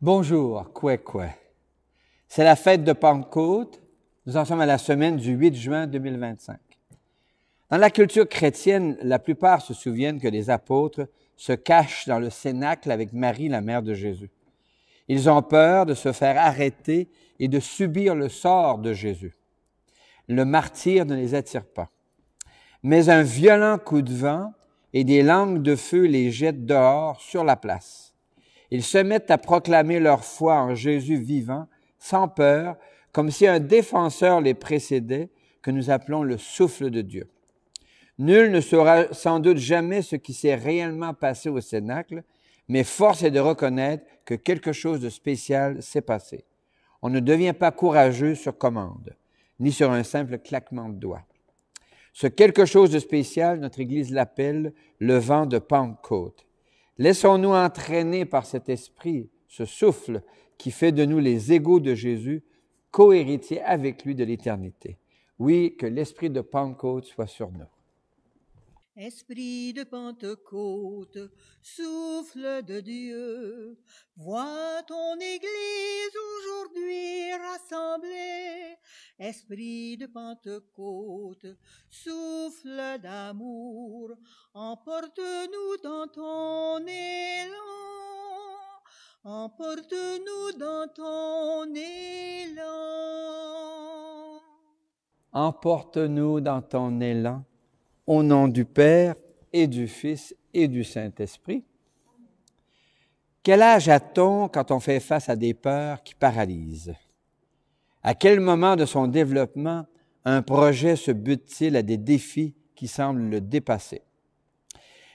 Bonjour, Kwekwe. C'est la fête de Pentecôte. Nous en sommes à la semaine du 8 juin 2025. Dans la culture chrétienne, la plupart se souviennent que les apôtres se cachent dans le cénacle avec Marie, la mère de Jésus. Ils ont peur de se faire arrêter et de subir le sort de Jésus. Le martyre ne les attire pas. Mais un violent coup de vent et des langues de feu les jettent dehors sur la place. Ils se mettent à proclamer leur foi en Jésus vivant, sans peur, comme si un défenseur les précédait, que nous appelons le souffle de Dieu. Nul ne saura sans doute jamais ce qui s'est réellement passé au Cénacle, mais force est de reconnaître que quelque chose de spécial s'est passé. On ne devient pas courageux sur commande, ni sur un simple claquement de doigts. Ce quelque chose de spécial, notre Église l'appelle le vent de Pentecôte. Laissons-nous entraîner par cet esprit, ce souffle qui fait de nous les égaux de Jésus, co-héritiers avec lui de l'éternité. Oui, que l'esprit de Pentecôte soit sur nous. Esprit de Pentecôte, souffle de Dieu, vois ton Église aujourd'hui rassemblée. Esprit de Pentecôte, souffle d'amour, emporte-nous dans ton élan. Emporte-nous dans ton élan. Emporte-nous dans ton élan, au nom du Père et du Fils et du Saint-Esprit. Quel âge a-t-on quand on fait face à des peurs qui paralysent? À quel moment de son développement un projet se bute-t-il à des défis qui semblent le dépasser?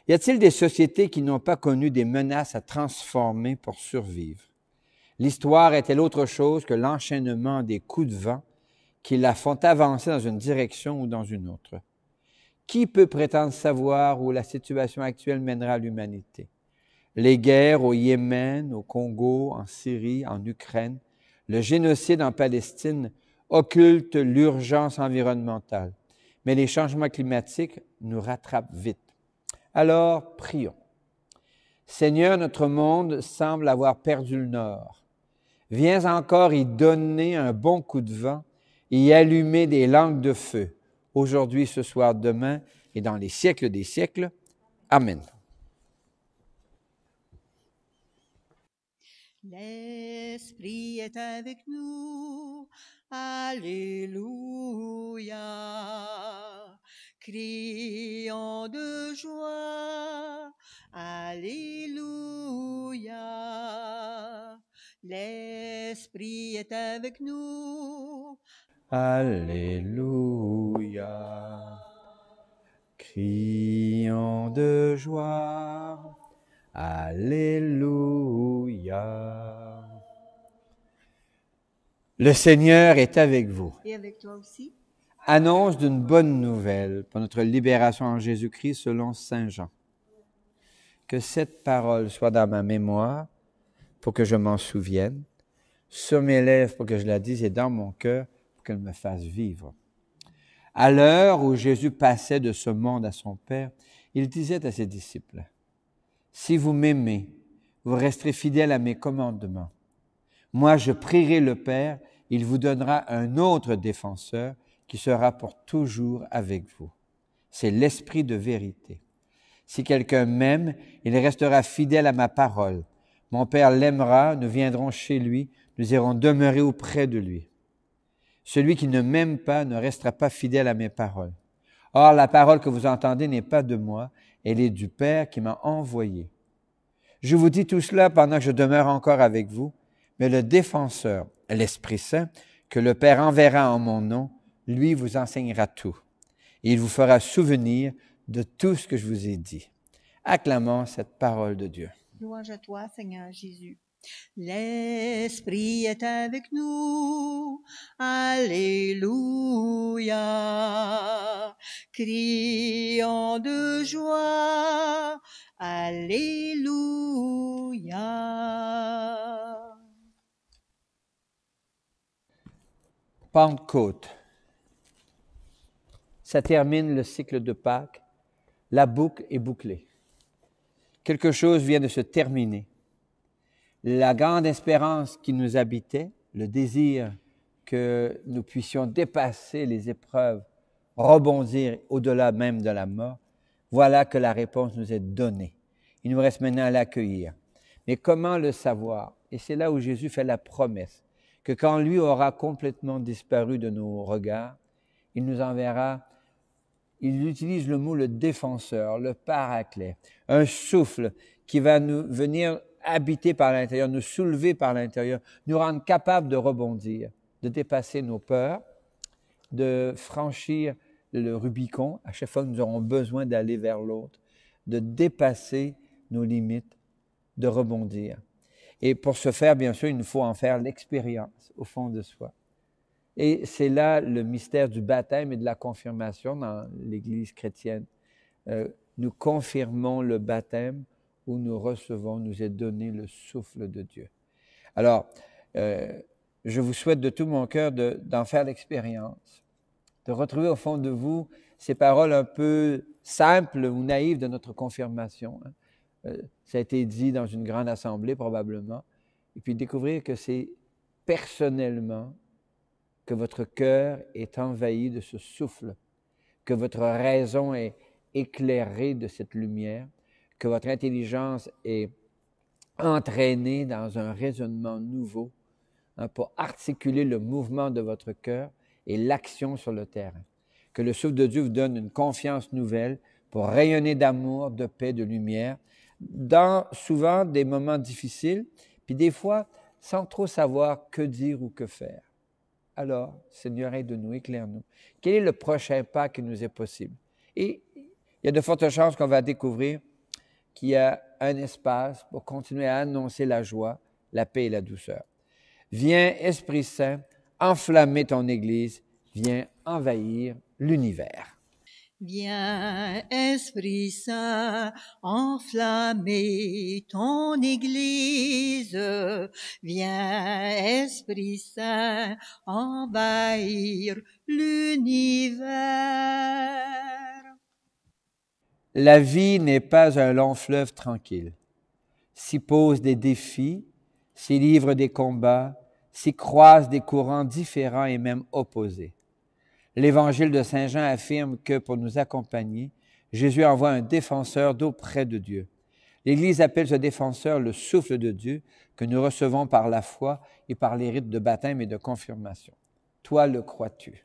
Y a-t-il des sociétés qui n'ont pas connu des menaces à transformer pour survivre? L'histoire est-elle autre chose que l'enchaînement des coups de vent qui la font avancer dans une direction ou dans une autre? Qui peut prétendre savoir où la situation actuelle mènera l'humanité? Les guerres au Yémen, au Congo, en Syrie, en Ukraine, le génocide en Palestine occultent l'urgence environnementale. Mais les changements climatiques nous rattrapent vite. Alors, prions. Seigneur, notre monde semble avoir perdu le nord. Viens encore y donner un bon coup de vent et y allumer des langues de feu, aujourd'hui, ce soir, demain et dans les siècles des siècles. Amen. L'Esprit est avec nous, Alléluia. Crions de joie, Alléluia. L'Esprit est avec nous, Alléluia. Crions de joie. Alléluia. Le Seigneur est avec vous. et avec toi aussi. Annonce d'une bonne nouvelle pour notre libération en Jésus-Christ selon Saint Jean. Que cette parole soit dans ma mémoire pour que je m'en souvienne, sur mes lèvres pour que je la dise et dans mon cœur pour qu'elle me fasse vivre. À l'heure où Jésus passait de ce monde à son Père, il disait à ses disciples, « Si vous m'aimez, vous resterez fidèles à mes commandements. Moi, je prierai le Père, il vous donnera un autre défenseur qui sera pour toujours avec vous. C'est l'Esprit de vérité. Si quelqu'un m'aime, il restera fidèle à ma parole. Mon Père l'aimera, nous viendrons chez lui, nous irons demeurer auprès de lui. Celui qui ne m'aime pas ne restera pas fidèle à mes paroles. Or, la parole que vous entendez n'est pas de moi, elle est du Père qui m'a envoyé. Je vous dis tout cela pendant que je demeure encore avec vous, mais le défenseur, l'Esprit Saint, que le Père enverra en mon nom, lui vous enseignera tout. Et il vous fera souvenir de tout ce que je vous ai dit. Acclamons cette parole de Dieu. Louange à toi, Seigneur Jésus. L'Esprit est avec nous, Alléluia. Crions de joie, Alléluia. Pentecôte. Ça termine le cycle de Pâques. La boucle est bouclée. Quelque chose vient de se terminer. la grande espérance qui nous habitait, le désir que nous puissions dépasser les épreuves, rebondir au-delà même de la mort, voilà que la réponse nous est donnée. Il nous reste maintenant à l'accueillir. Mais comment le savoir? Et c'est là où Jésus fait la promesse que quand lui aura complètement disparu de nos regards, il nous enverra, il utilise le mot le défenseur, le paraclet, un souffle qui va nous venir habiter par l'intérieur, nous soulever par l'intérieur, nous rendre capables de rebondir, de dépasser nos peurs, de franchir le Rubicon à chaque fois que nous aurons besoin d'aller vers l'autre, de dépasser nos limites, de rebondir. Et pour ce faire, bien sûr, il nous faut en faire l'expérience au fond de soi. Et c'est là le mystère du baptême et de la confirmation dans l'Église chrétienne. Nous confirmons le baptême où nous recevons, nous est donné le souffle de Dieu. Alors, je vous souhaite de tout mon cœur d'en faire l'expérience, de retrouver au fond de vous ces paroles un peu simples ou naïves de notre confirmation. Ça a été dit dans une grande assemblée probablement, et puis découvrir que c'est personnellement que votre cœur est envahi de ce souffle, que votre raison est éclairée de cette lumière, que votre intelligence est entraînée dans un raisonnement nouveau pour articuler le mouvement de votre cœur et l'action sur le terrain. Que le souffle de Dieu vous donne une confiance nouvelle pour rayonner d'amour, de paix, de lumière, dans souvent des moments difficiles, puis des fois sans trop savoir que dire ou que faire. Alors, Seigneur, aide-nous, éclaire-nous. Quel est le prochain pas qui nous est possible? Et il y a de fortes chances qu'on va découvrir qu'il y a un espace pour continuer à annoncer la joie, la paix et la douceur. Viens, Esprit Saint, enflammer ton Église, viens envahir l'univers. Viens, Esprit Saint, enflammer ton Église. Viens, Esprit Saint, envahir l'univers. La vie n'est pas un long fleuve tranquille. S'y posent des défis, s'y livrent des combats, s'y croisent des courants différents et même opposés. L'Évangile de Saint Jean affirme que pour nous accompagner, Jésus envoie un défenseur d'auprès de Dieu. L'Église appelle ce défenseur le souffle de Dieu que nous recevons par la foi et par les rites de baptême et de confirmation. Toi, le crois-tu?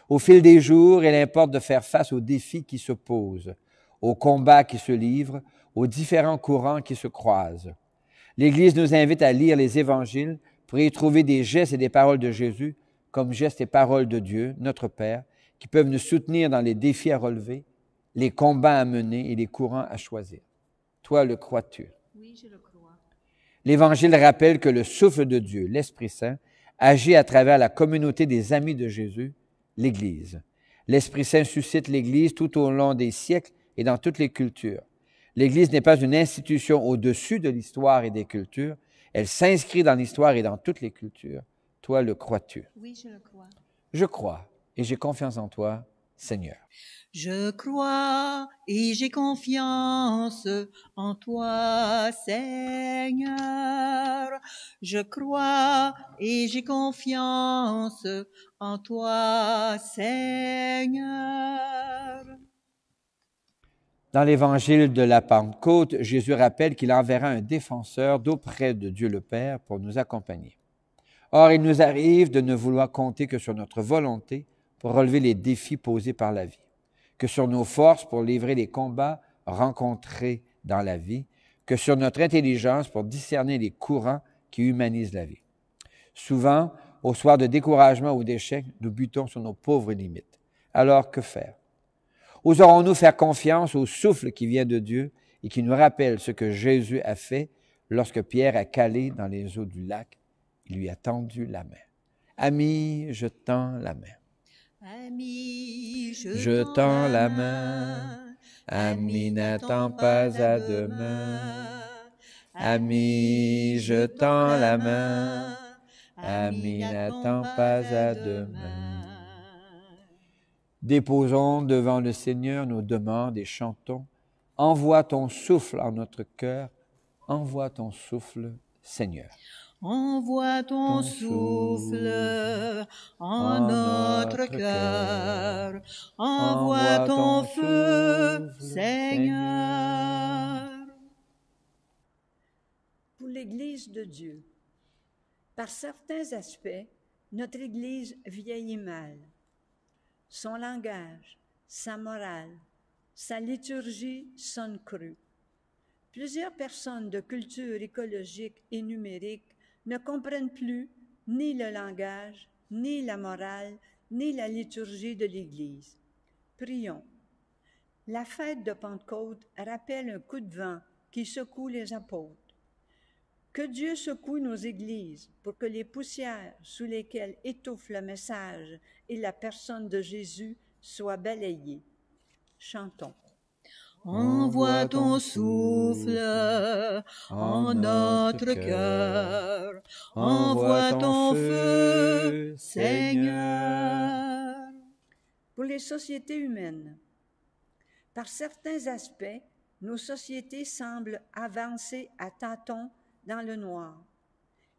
Au fil des jours, il importe de faire face aux défis qui se posent, aux combats qui se livrent, aux différents courants qui se croisent. L'Église nous invite à lire les Évangiles pour y trouver des gestes et des paroles de Jésus comme gestes et paroles de Dieu, notre Père, qui peuvent nous soutenir dans les défis à relever, les combats à mener et les courants à choisir. Toi, le crois-tu? Oui, je le crois. L'Évangile rappelle que le souffle de Dieu, l'Esprit Saint, agit à travers la communauté des amis de Jésus, l'Église. L'Esprit Saint suscite l'Église tout au long des siècles et dans toutes les cultures. L'Église n'est pas une institution au-dessus de l'histoire et des cultures. Elle s'inscrit dans l'histoire et dans toutes les cultures. Toi, le crois-tu? Oui, je le crois. Je crois et j'ai confiance en toi, Seigneur. Je crois et j'ai confiance en toi, Seigneur. Je crois et j'ai confiance en toi, Seigneur. Dans l'Évangile de la Pentecôte, Jésus rappelle qu'il enverra un défenseur d'auprès de Dieu le Père pour nous accompagner. Or, il nous arrive de ne vouloir compter que sur notre volonté pour relever les défis posés par la vie, que sur nos forces pour livrer les combats rencontrés dans la vie, que sur notre intelligence pour discerner les courants qui humanisent la vie. Souvent, au soir de découragement ou d'échec, nous butons sur nos pauvres limites. Alors, que faire? Oserons-nous faire confiance au souffle qui vient de Dieu et qui nous rappelle ce que Jésus a fait lorsque Pierre a calé dans les eaux du lac? Il lui a tendu la main. Ami, je tends la main. Ami, Je tends la main. Ami, n'attends pas à demain. Ami, je tends la main. Ami, n'attends pas à demain. Déposons devant le Seigneur nos demandes et chantons. Envoie ton souffle en notre cœur, Envoie ton souffle, Seigneur. Envoie ton souffle en notre cœur. Envoie ton feu, Seigneur. Pour l'Église de Dieu, par certains aspects, notre Église vieillit mal. Son langage, sa morale, sa liturgie sonnent creux. Plusieurs personnes de culture écologique et numérique ne comprennent plus ni le langage, ni la morale, ni la liturgie de l'Église. Prions. La fête de Pentecôte rappelle un coup de vent qui secoue les apôtres. Que Dieu secoue nos églises pour que les poussières sous lesquelles étouffe le message et la personne de Jésus soient balayées. Chantons. Envoie ton souffle en notre cœur. Envoie ton feu, Seigneur. Pour les sociétés humaines, par certains aspects, nos sociétés semblent avancer à tâtons dans le noir.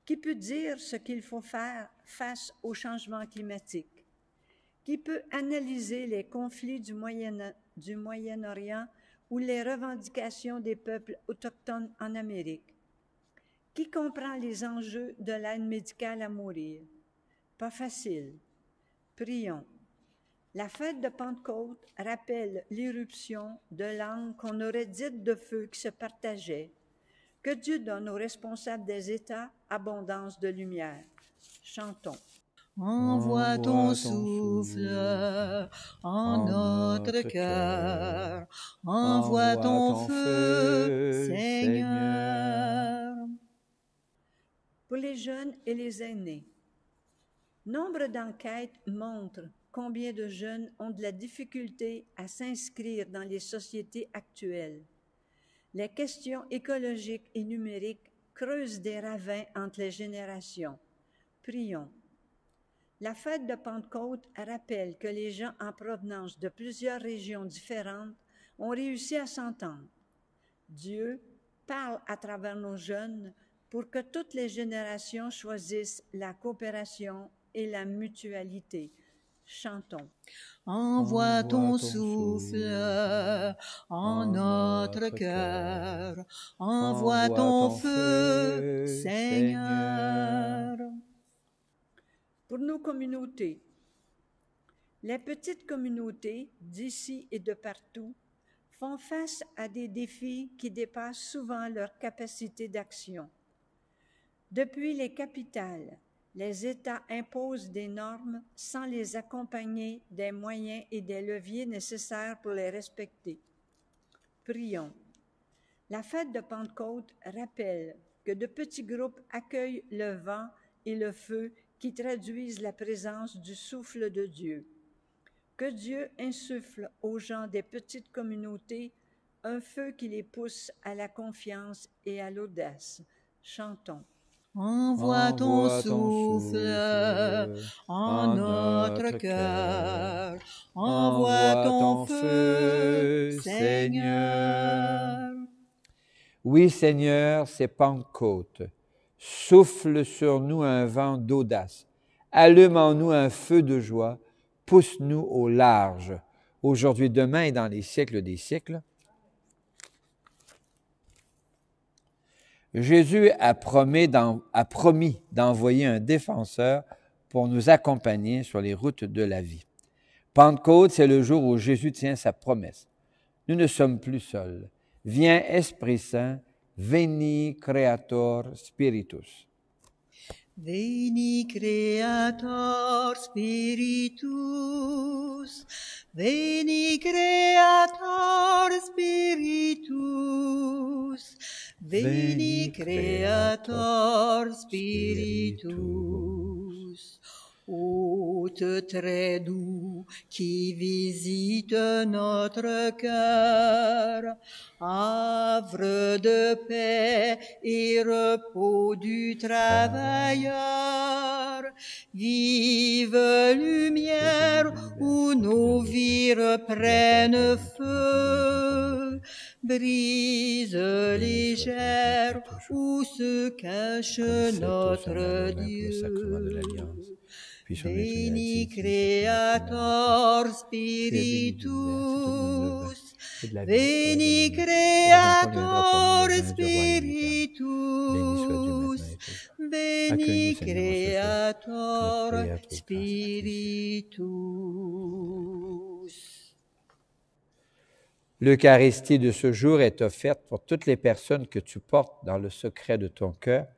Qui peut dire ce qu'il faut faire face au changement climatique? Qui peut analyser les conflits du Moyen-Orient ou les revendications des peuples autochtones en Amérique? Qui comprend les enjeux de l'aide médicale à mourir? Pas facile. Prions. La fête de Pentecôte rappelle l'irruption de langues qu'on aurait dites de feu qui se partageaient. Que Dieu donne aux responsables des États abondance de lumière. Chantons. Envoie ton souffle en notre cœur. Envoie ton feu, Seigneur. Pour les jeunes et les aînés, nombre d'enquêtes montrent combien de jeunes ont de la difficulté à s'inscrire dans les sociétés actuelles. Les questions écologiques et numériques creusent des ravins entre les générations. Prions. La fête de Pentecôte rappelle que les gens en provenance de plusieurs régions différentes ont réussi à s'entendre. Dieu parle à travers nos jeunes pour que toutes les générations choisissent la coopération et la mutualité. Chantons. Envoie ton souffle en notre cœur. Envoie ton feu, Seigneur. Pour nos communautés, les petites communautés d'ici et de partout font face à des défis qui dépassent souvent leur capacité d'action. Depuis les capitales, les États imposent des normes sans les accompagner des moyens et des leviers nécessaires pour les respecter. Prions. La fête de Pentecôte rappelle que de petits groupes accueillent le vent et le feu qui traduisent la présence du souffle de Dieu. Que Dieu insuffle aux gens des petites communautés un feu qui les pousse à la confiance et à l'audace. Chantons. Envoie ton souffle en notre cœur. Envoie ton feu, Seigneur. Oui, Seigneur, c'est Pentecôte. Souffle sur nous un vent d'audace. Allume en nous un feu de joie. Pousse-nous au large, aujourd'hui, demain et dans les siècles des siècles. Jésus a promis d'envoyer un défenseur pour nous accompagner sur les routes de la vie. Pentecôte, c'est le jour où Jésus tient sa promesse. Nous ne sommes plus seuls. Viens, Esprit Saint, veni Creator Spiritus. Veni Creator Spiritus, Veni Creator Spiritus, Veni Creator Spiritus. Hôte très doux qui visite notre cœur, havre de paix et repos du travailleur, vive lumière où nos vies reprennent feu, brise légère où se cache notre Dieu. Veni Creator Spiritus, Veni Creator Spiritus, Veni Creator Spiritus. L'Eucharistie de ce jour est offerte pour toutes les personnes que tu portes dans le secret de ton cœur,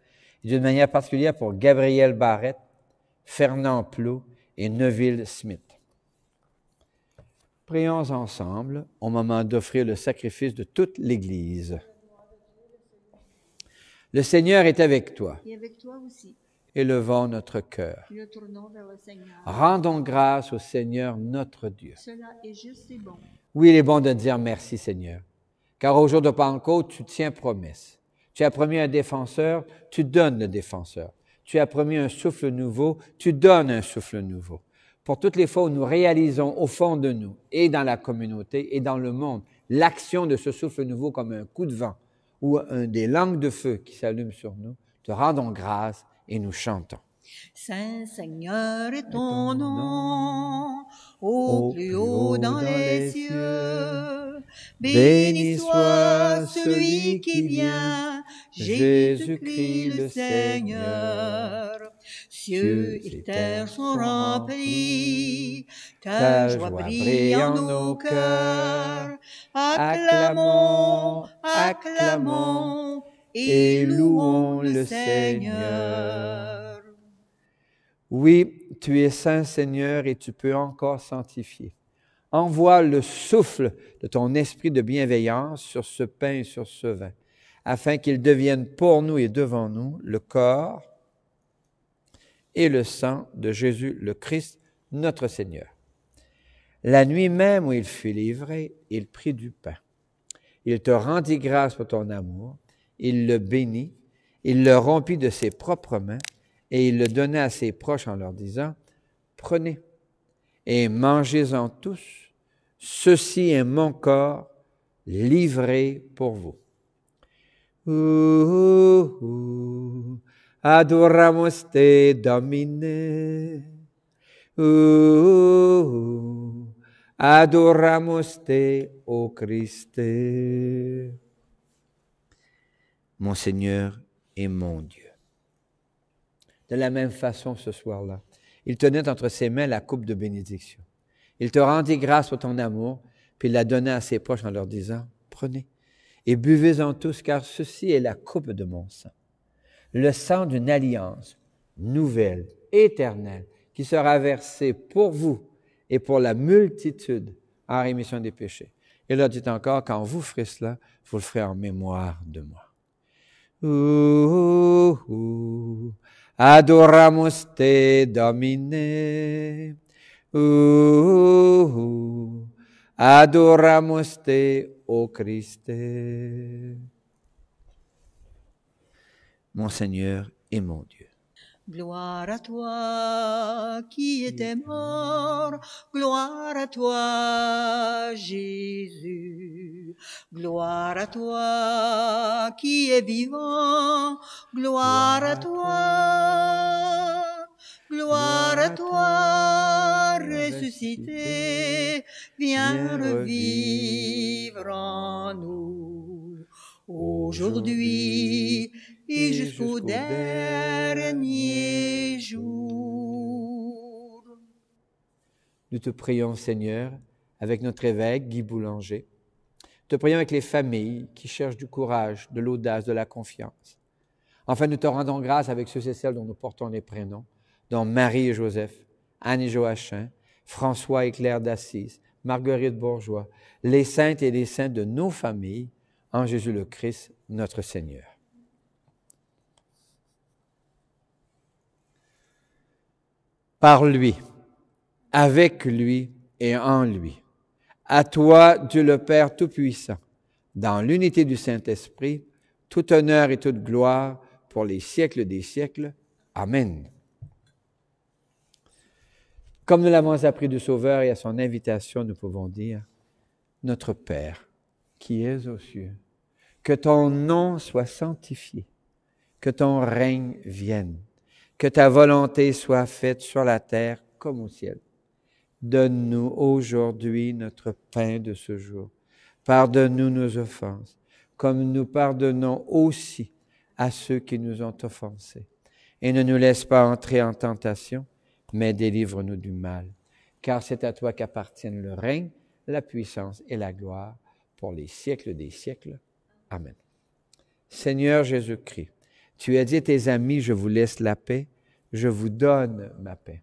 et d'une manière particulière pour Gabriel Barrette, Fernand Plot et Neville Smith. Prions ensemble au moment d'offrir le sacrifice de toute l'Église. Le Seigneur est avec toi. Et avec toi aussi. Élevons notre cœur. Nous tournons vers le Seigneur. Rendons grâce au Seigneur notre Dieu. Cela est juste et bon. Oui, il est bon de dire merci, Seigneur, car au jour de Pentecôte, tu tiens promesse. Tu as promis un défenseur, tu donnes le défenseur. Tu as promis un souffle nouveau, tu donnes un souffle nouveau. Pour toutes les fois où nous réalisons au fond de nous, et dans la communauté, et dans le monde, l'action de ce souffle nouveau comme un coup de vent ou des langues de feu qui s'allument sur nous, te rendons grâce et nous chantons. Saint Seigneur est ton nom, au plus haut dans les cieux. Béni soit celui qui vient, Jésus-Christ le Seigneur. Cieux et terre sont remplis, ta joie brille en nos cœurs. Acclamons, acclamons et louons le Seigneur. Oui, tu es saint, Seigneur, et tu peux encore sanctifier. Envoie le souffle de ton esprit de bienveillance sur ce pain et sur ce vin, afin qu'ils deviennent pour nous et devant nous le corps et le sang de Jésus le Christ, notre Seigneur. La nuit même où il fut livré, il prit du pain. Il te rendit grâce pour ton amour, il le bénit, il le rompit de ses propres mains, et il le donna à ses proches en leur disant, « Prenez et mangez-en tous, ceci est mon corps livré pour vous. » Adoramus te, Domine. Adoramus te, ô Christe. Mon Seigneur et mon Dieu. De la même façon, ce soir-là, il tenait entre ses mains la coupe de bénédiction. Il te rendit grâce pour ton amour, puis il la donna à ses proches en leur disant, « Prenez et buvez-en tous, car ceci est la coupe de mon sang, le sang d'une alliance nouvelle, éternelle, qui sera versée pour vous et pour la multitude en rémission des péchés. » Et là, dit encore, quand vous ferez cela, vous le ferez en mémoire de moi. Adoramus te, Domine. Adoramus te, ô Christe. Mon Seigneur et mon Dieu. Gloire à toi qui étais mort, gloire à toi Jésus. Gloire à toi qui es vivant, gloire à toi. Gloire à toi ressuscité, viens revivre en nous. Aujourd'hui et jusqu'au dernier jour. Nous te prions, Seigneur, avec notre évêque Guy Boulanger. Te prions avec les familles qui cherchent du courage, de l'audace, de la confiance. Enfin, nous te rendons grâce avec ceux et celles dont nous portons les prénoms, dont Marie et Joseph, Anne et Joachim, François et Claire d'Assise, Marguerite Bourgeois, les saintes et les saints de nos familles, en Jésus le Christ, notre Seigneur. Par lui, avec lui et en lui. À toi, Dieu le Père Tout-Puissant, dans l'unité du Saint-Esprit, tout honneur et toute gloire pour les siècles des siècles. Amen. Comme nous l'avons appris du Sauveur et à son invitation, nous pouvons dire, Notre Père, qui es aux cieux, que ton nom soit sanctifié, que ton règne vienne, que ta volonté soit faite sur la terre comme au ciel. Donne-nous aujourd'hui notre pain de ce jour. Pardonne-nous nos offenses, comme nous pardonnons aussi à ceux qui nous ont offensés. Et ne nous laisse pas entrer en tentation, mais délivre-nous du mal. Car c'est à toi qu'appartiennent le règne, la puissance et la gloire pour les siècles des siècles. Amen. Seigneur Jésus-Christ, tu as dit à tes amis, je vous laisse la paix, je vous donne ma paix.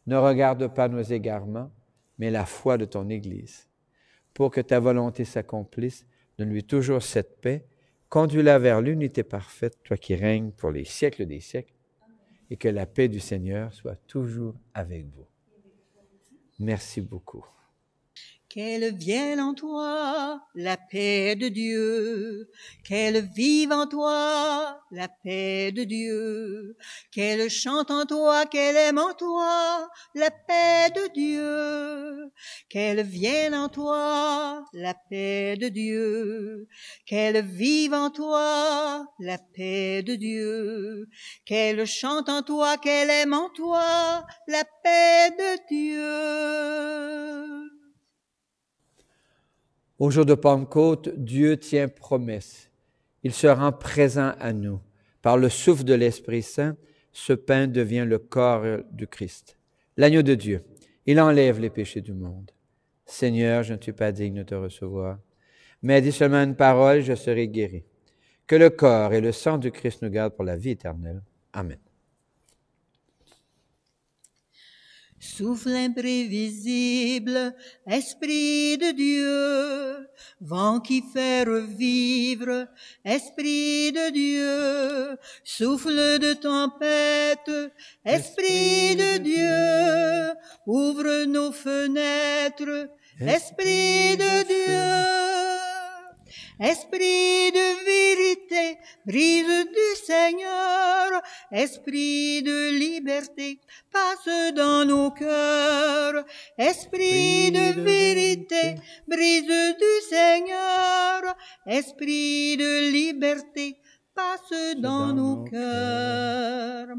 Ne regarde pas nos égarements, mais la foi de ton Église. Pour que ta volonté s'accomplisse, donne-lui toujours cette paix, conduis-la vers l'unité parfaite, toi qui règnes pour les siècles des siècles, et que la paix du Seigneur soit toujours avec vous. Merci beaucoup. Qu'elle vienne en toi, la paix de Dieu, qu'elle vive en toi, la paix de Dieu, qu'elle chante en toi, qu'elle aime en toi, la paix de Dieu, qu'elle vienne en toi, la paix de Dieu, qu'elle vive en toi, la paix de Dieu, qu'elle chante en toi, qu'elle aime en toi, la paix de Dieu. Au jour de Pentecôte, Dieu tient promesse. Il se rend présent à nous. Par le souffle de l'Esprit Saint, ce pain devient le corps du Christ. L'agneau de Dieu, il enlève les péchés du monde. Seigneur, je ne suis pas digne de te recevoir, mais dis seulement une parole, je serai guéri. Que le corps et le sang du Christ nous gardent pour la vie éternelle. Amen. Souffle imprévisible, Esprit de Dieu, vent qui fait revivre, Esprit de Dieu, souffle de tempête, Esprit de Dieu, ouvre nos fenêtres, Esprit de Dieu. Esprit de vérité, brise du Seigneur, Esprit de liberté, passe dans nos cœurs. Esprit de vérité, brise du Seigneur, Esprit de liberté, passe dans nos cœurs.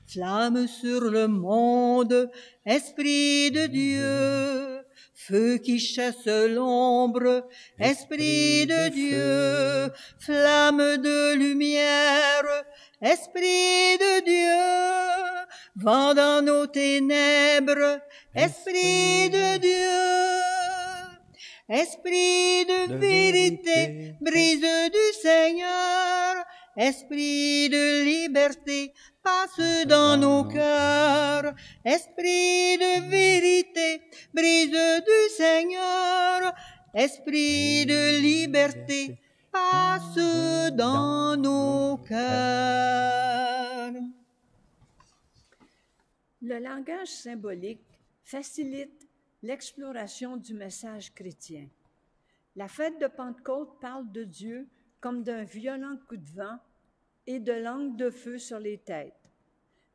Flamme sur le monde, Esprit de Dieu, feu qui chasse l'ombre, Esprit de Dieu, flamme de lumière, Esprit de Dieu, vent dans nos ténèbres, Esprit de Dieu, Esprit de vérité, brise du Seigneur, Esprit de liberté, passe dans nos cœurs. Esprit de vérité, brise du Seigneur, Esprit de liberté, passe dans nos cœurs. Le langage symbolique facilite l'exploration du message chrétien. La fête de Pentecôte parle de Dieu comme d'un violent coup de vent et de langues de feu sur les têtes.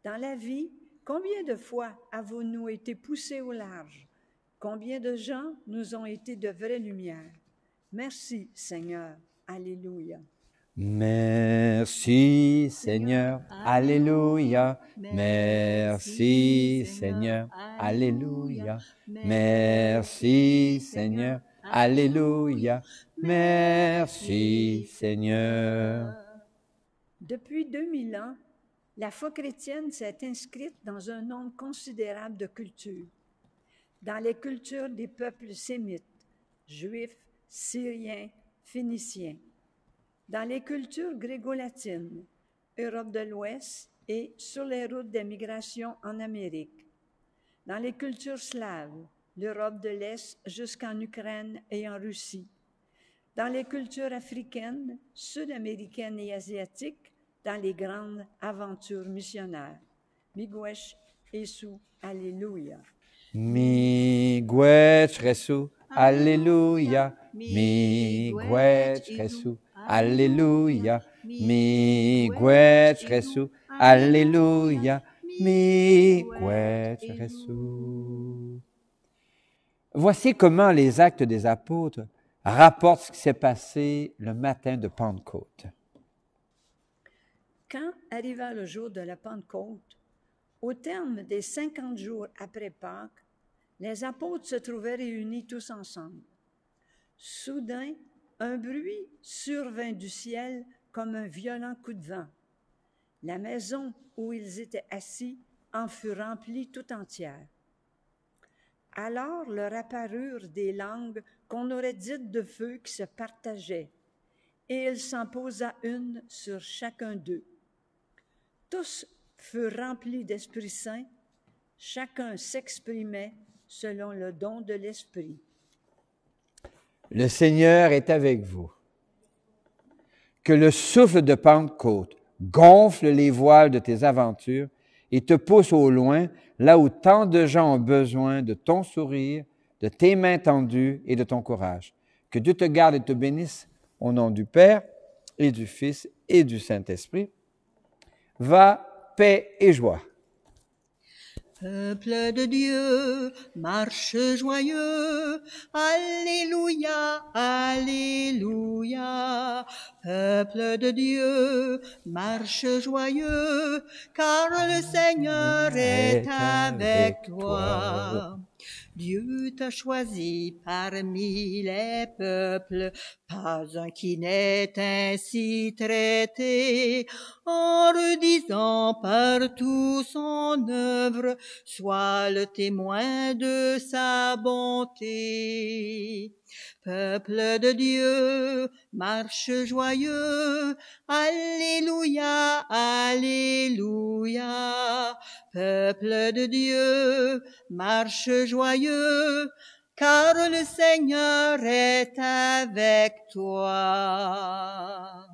Dans la vie, combien de fois avons-nous été poussés au large? Combien de gens nous ont été de vraies lumières? Merci, Seigneur. Alléluia. Merci, Seigneur. Alléluia. Merci, Seigneur. Alléluia. Merci, Seigneur. Alléluia. Merci, Seigneur. Depuis 2000 ans, la foi chrétienne s'est inscrite dans un nombre considérable de cultures. Dans les cultures des peuples sémites, juifs, syriens, phéniciens. Dans les cultures gréco-latines, Europe de l'Ouest et sur les routes d'émigration en Amérique. Dans les cultures slaves, l'Europe de l'Est jusqu'en Ukraine et en Russie. Dans les cultures africaines, sud-américaines et asiatiques, dans les grandes aventures missionnaires. Miigwech Yesu, Alléluia. Miigwech Yesu, Alléluia, miigwech Jésus. Alléluia, miigwech Jésus. Alléluia, miigwech Jésus. Voici comment les Actes des Apôtres rapportent ce qui s'est passé le matin de Pentecôte. Quand arriva le jour de la Pentecôte, au terme des 50 jours après Pâques, les apôtres se trouvaient réunis tous ensemble. Soudain, un bruit survint du ciel comme un violent coup de vent. La maison où ils étaient assis en fut remplie tout entière. Alors leur apparurent des langues qu'on aurait dites de feu qui se partageaient, et il s'en posa une sur chacun d'eux. Tous furent remplis d'Esprit Saint, chacun s'exprimait selon le don de l'Esprit. Le Seigneur est avec vous. Que le souffle de Pentecôte gonfle les voiles de tes aventures et te pousse au loin, là où tant de gens ont besoin de ton sourire, de tes mains tendues et de ton courage. Que Dieu te garde et te bénisse au nom du Père et du Fils et du Saint-Esprit. Va, paix et joie. Peuple de Dieu, marche joyeux, Alléluia, Alléluia. Peuple de Dieu, marche joyeux, car le Seigneur est avec toi. Dieu t'a choisi parmi les peuples, pas un qui n'est ainsi traité, en redisant partout son œuvre, sois le témoin de sa bonté. Peuple de Dieu, marche joyeux, Alléluia, Alléluia. Peuple de Dieu, marche joyeux, car le Seigneur est avec toi.